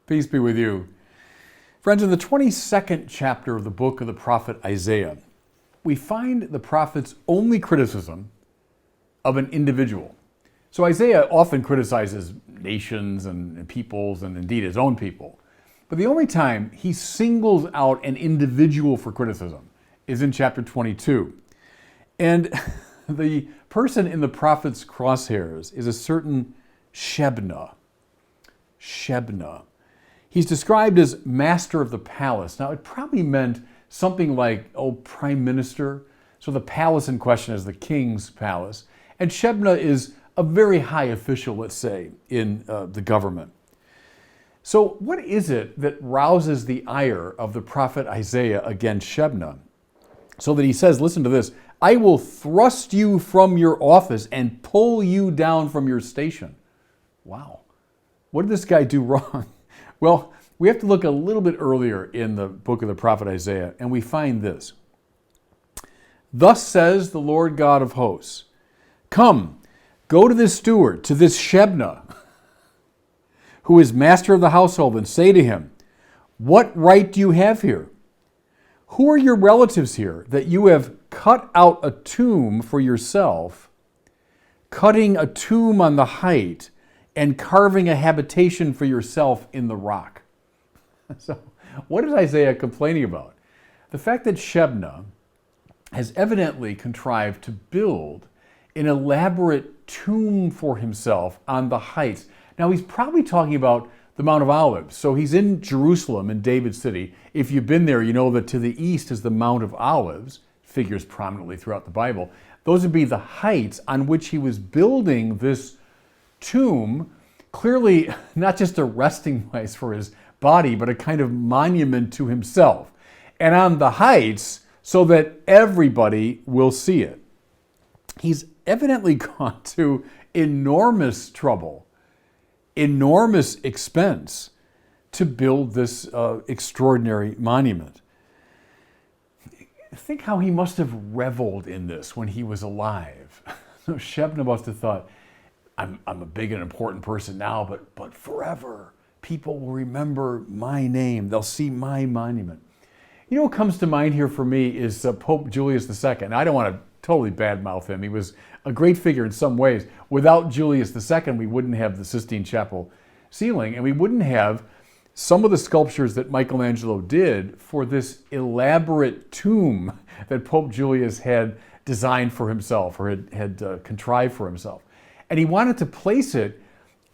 Peace be with you. Friends, in the 22nd chapter of the book of the prophet Isaiah, we find the prophet's only criticism of an individual. So Isaiah often criticizes nations and peoples and indeed his own people. But the only time he singles out an individual for criticism is in chapter 22. And the person in the prophet's crosshairs is a certain Shebna. He's described as master of the palace. Now, it probably meant something like, prime minister. So the palace in question is the king's palace. And Shebna is a very high official, let's say, in the government. So what is it that rouses the ire of the prophet Isaiah against Shebna? So that he says, listen to this, I will thrust you from your office and pull you down from your station. Wow. What did this guy do wrong? Well, we have to look a little bit earlier in the book of the prophet Isaiah, and we find this. Thus says the Lord God of hosts, come, go to this steward, to this Shebna, who is master of the household, and say to him, what right do you have here? Who are your relatives here that you have cut out a tomb for yourself, cutting a tomb on the height, and carving a habitation for yourself in the rock? So, what is Isaiah complaining about? The fact that Shebna has evidently contrived to build an elaborate tomb for himself on the heights. Now, he's probably talking about the Mount of Olives. So he's in Jerusalem, in David's city. If you've been there, you know that to the east is the Mount of Olives, figures prominently throughout the Bible. Those would be the heights on which he was building this tomb, clearly not just a resting place for his body, but a kind of monument to himself. And on the heights, so that everybody will see it. He's evidently gone to enormous trouble, enormous expense to build this extraordinary monument. Think how he must have reveled in this when he was alive. So Shebna must have thought, I'm a big and important person now, but forever people will remember my name. They'll see my monument. You know what comes to mind here for me is Pope Julius II. I don't want to totally badmouth him. He was a great figure in some ways. Without Julius II, we wouldn't have the Sistine Chapel ceiling, and we wouldn't have some of the sculptures that Michelangelo did for this elaborate tomb that Pope Julius had designed for himself or had contrived for himself. And he wanted to place it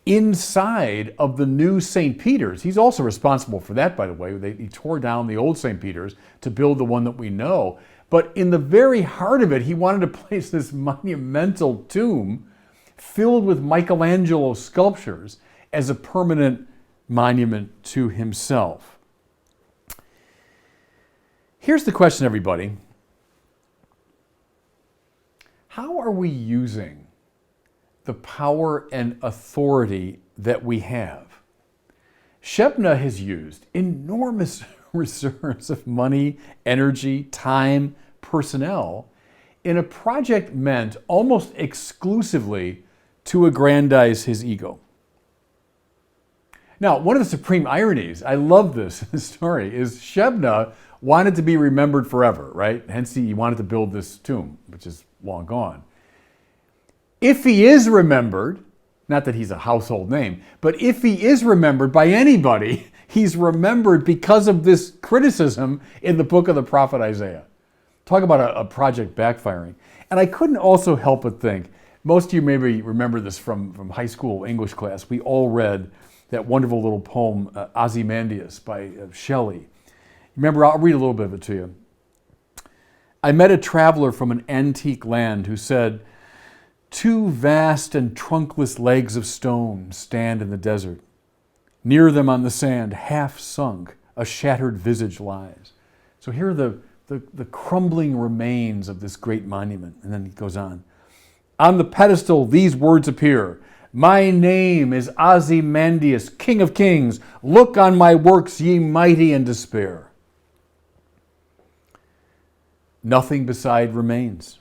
inside of the new St. Peter's. He's also responsible for that, by the way. He tore down the old St. Peter's to build the one that we know. But in the very heart of it, he wanted to place this monumental tomb filled with Michelangelo sculptures as a permanent monument to himself. Here's the question, everybody. How are we using the power and authority that we have? Shebna has used enormous reserves of money, energy, time, personnel in a project meant almost exclusively to aggrandize his ego. Now, one of the supreme ironies, I love this story, is Shebna wanted to be remembered forever, right? Hence he wanted to build this tomb, which is long gone. If he is remembered, not that he's a household name, but if he is remembered by anybody, he's remembered because of this criticism in the book of the prophet Isaiah. Talk about a project backfiring. And I couldn't also help but think, most of you maybe remember this from high school English class. We all read that wonderful little poem, Ozymandias by Shelley. Remember, I'll read a little bit of it to you. I met a traveler from an antique land who said, two vast and trunkless legs of stone stand in the desert. Near them on the sand, half sunk, a shattered visage lies. So here are the crumbling remains of this great monument. And then he goes on. On the pedestal, these words appear. My name is Ozymandias, King of Kings. Look on my works, ye mighty in despair. Nothing beside remains.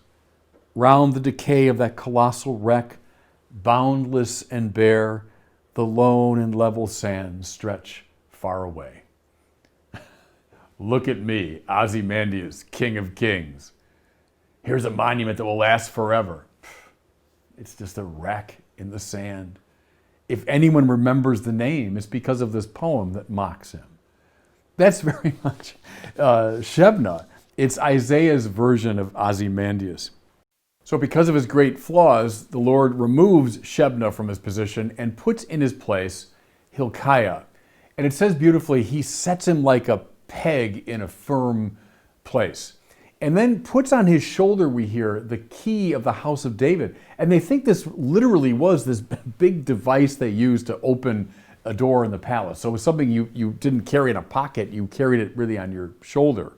Round the decay of that colossal wreck, boundless and bare, the lone and level sands stretch far away. Look at me, Ozymandias, King of Kings. Here's a monument that will last forever. It's just a wreck in the sand. If anyone remembers the name, it's because of this poem that mocks him. That's very much Shebna. It's Isaiah's version of Ozymandias. So because of his great flaws, the Lord removes Shebna from his position and puts in his place Hilkiah. And it says beautifully, he sets him like a peg in a firm place. And then puts on his shoulder, we hear, the key of the house of David. And they think this literally was this big device they used to open a door in the palace. So it was something you didn't carry in a pocket, you carried it really on your shoulder.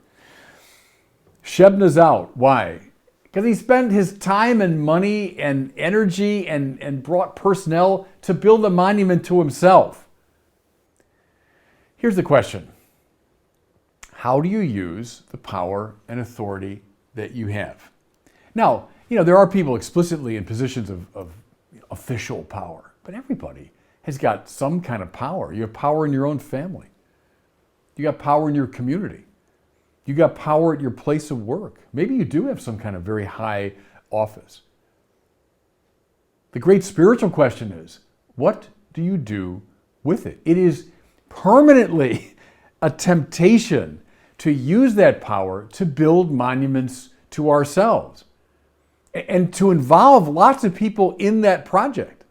Shebna's out. Why? Because he spent his time and money and energy and brought personnel to build a monument to himself. Here's the question. How do you use the power and authority that you have? Now, there are people explicitly in positions of official power, but everybody has got some kind of power. You have power in your own family. You got power in your community. You got power at your place of work. Maybe you do have some kind of very high office. The great spiritual question is, what do you do with it? It is permanently a temptation to use that power to build monuments to ourselves and to involve lots of people in that project.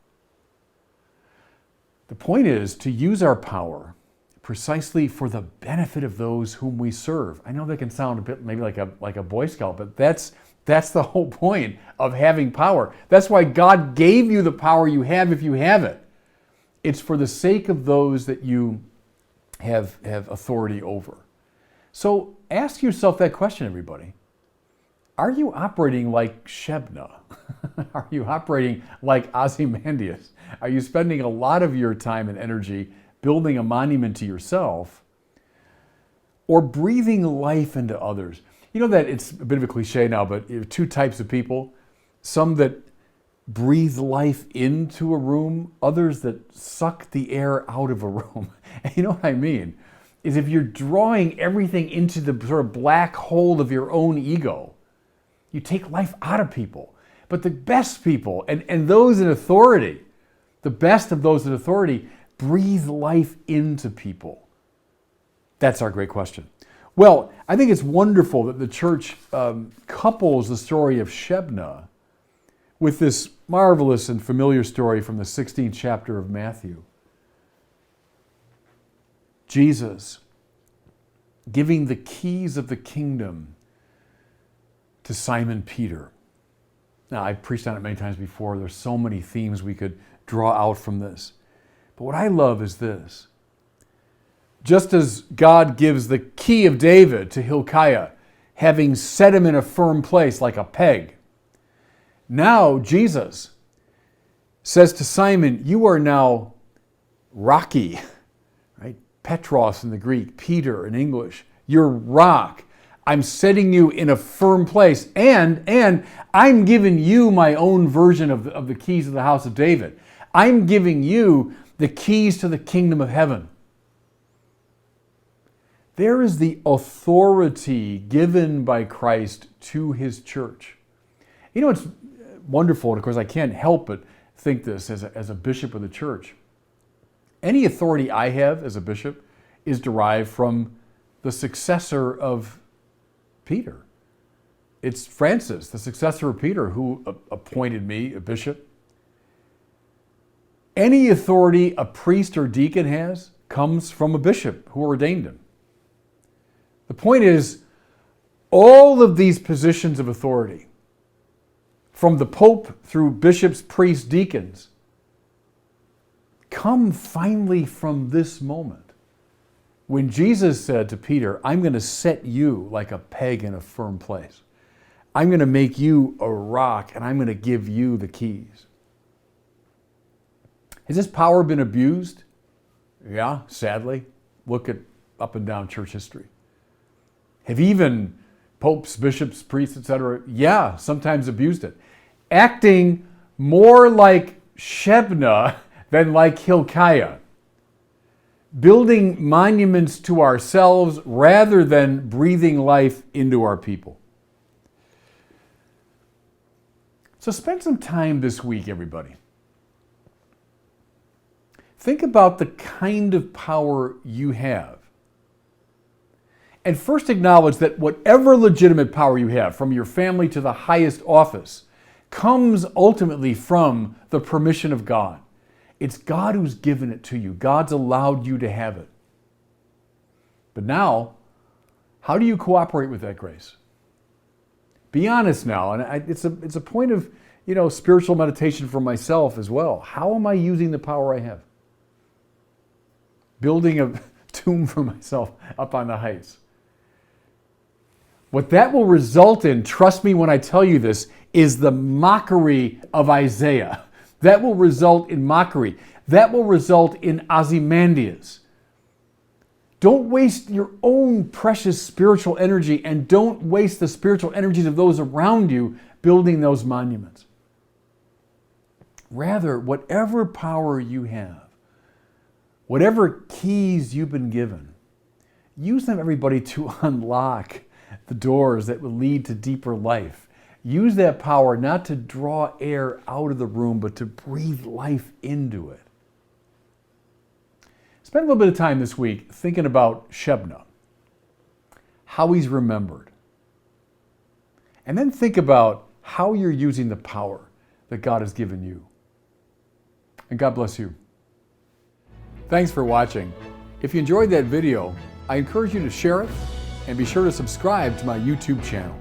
The point is to use our power precisely for the benefit of those whom we serve. I know that can sound a bit maybe like a Boy Scout, but that's the whole point of having power. That's why God gave you the power you have if you have it. It's for the sake of those that you have authority over. So ask yourself that question, everybody. Are you operating like Shebna? Are you operating like Ozymandias? Are you spending a lot of your time and energy building a monument to yourself or breathing life into others? You know that it's a bit of a cliche now, but there are two types of people. Some that breathe life into a room, others that suck the air out of a room. And you know what I mean? Is if you're drawing everything into the sort of black hole of your own ego, you take life out of people. But the best people and those in authority, the best of those in authority, breathe life into people. That's our great question. Well, I think it's wonderful that the church couples the story of Shebna with this marvelous and familiar story from the 16th chapter of Matthew. Jesus giving the keys of the kingdom to Simon Peter. Now, I've preached on it many times before. There's so many themes we could draw out from this. But what I love is this. Just as God gives the key of David to Hilkiah, having set him in a firm place like a peg, now Jesus says to Simon, you are now rocky, right? Petros in the Greek, Peter in English. You're rock. I'm setting you in a firm place, and I'm giving you my own version of the keys of the house of David. I'm giving you the keys to the kingdom of heaven. There is the authority given by Christ to his church. You know, it's wonderful, and of course I can't help but think this as a bishop of the church. Any authority I have as a bishop is derived from the successor of Peter. It's Francis, the successor of Peter, who appointed me a bishop. Any authority a priest or deacon has comes from a bishop who ordained him. The point is, all of these positions of authority, from the Pope through bishops, priests, deacons, come finally from this moment. When Jesus said to Peter, I'm going to set you like a peg in a firm place. I'm going to make you a rock, and I'm going to give you the keys. Has this power been abused? Yeah, sadly. Look at up and down church history. Have even popes, bishops, priests, etc., yeah, sometimes abused it. Acting more like Shebna than like Hilkiah. building monuments to ourselves rather than breathing life into our people. So spend some time this week, everybody. Think about the kind of power you have. And first acknowledge that whatever legitimate power you have, from your family to the highest office, comes ultimately from the permission of God. It's God who's given it to you. God's allowed you to have it. But now, how do you cooperate with that grace? Be honest now, and it's a point of spiritual meditation for myself as well. How am I using the power I have? Building a tomb for myself up on the heights. What that will result in, trust me when I tell you this, is the mockery of Isaiah. That will result in mockery. That will result in Ozymandias. Don't waste your own precious spiritual energy, and don't waste the spiritual energies of those around you building those monuments. Rather, whatever power you have, whatever keys you've been given, use them, everybody, to unlock the doors that will lead to deeper life. Use that power not to draw air out of the room, but to breathe life into it. Spend a little bit of time this week thinking about Shebna, how he's remembered. And then think about how you're using the power that God has given you. And God bless you. Thanks for watching. If you enjoyed that video, I encourage you to share it and be sure to subscribe to my YouTube channel.